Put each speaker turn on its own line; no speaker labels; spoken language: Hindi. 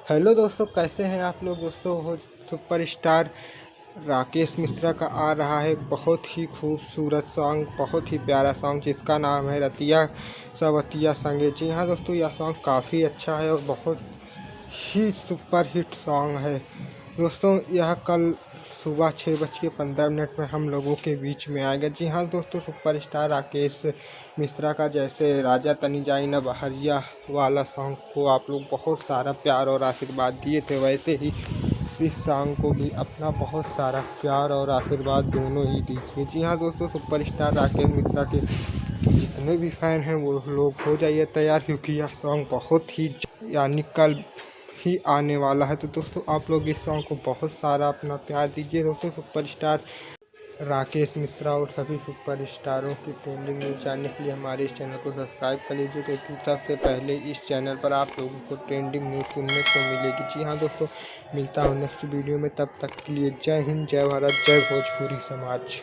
हेलो दोस्तों, कैसे हैं आप लोग। दोस्तों हो सुपरस्टार राकेश मिश्रा का आ रहा है बहुत ही खूबसूरत सॉन्ग, बहुत ही प्यारा सॉन्ग जिसका नाम है रतिया सवतिया संगे। जी हाँ दोस्तों, यह सॉन्ग काफ़ी अच्छा है और बहुत ही सुपर हिट सॉन्ग है। दोस्तों यह कल सुबह 6:15 में हम लोगों के बीच में आएगा। जी हाँ दोस्तों, सुपरस्टार राकेश मिश्रा का जैसे राजा तनी जाई न बहरिया वाला सॉन्ग को आप लोग बहुत सारा प्यार और आशीर्वाद दिए थे, वैसे ही इस सॉन्ग को भी अपना बहुत सारा प्यार और आशीर्वाद दोनों ही दीजिए। जी हाँ दोस्तों, सुपरस्टार राकेश मिश्रा के जितने भी फैन हैं वो लोग हो जाइए तैयार, क्योंकि यह सॉन्ग बहुत ही यानी कल ही आने वाला है। तो दोस्तों आप लोग इस सॉन्ग को बहुत सारा अपना प्यार दीजिए। दोस्तों सुपरस्टार राकेश मिश्रा और सभी सुपरस्टारों की ट्रेंडिंग न्यूज़ जानने के लिए हमारे इस चैनल को सब्सक्राइब कर लीजिए, क्योंकि सबसे पहले इस चैनल पर आप लोगों को ट्रेंडिंग न्यूज़ सुनने को मिलेगी। जी हाँ दोस्तों, मिलता हूँ नेक्स्ट वीडियो में, तब तक के लिए जय हिंद, जय भारत, जय भोजपुरी समाज।